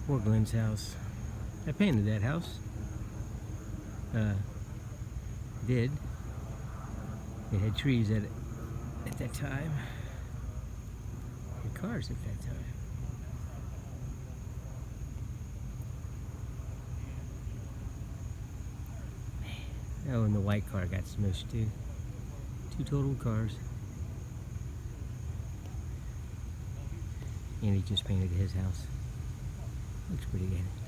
Or Glenn's house. I painted that house. Did. It had trees at that time. And cars at that time. Oh, and the white car got smushed too. 2 total cars. And he just painted his house. Looks pretty good.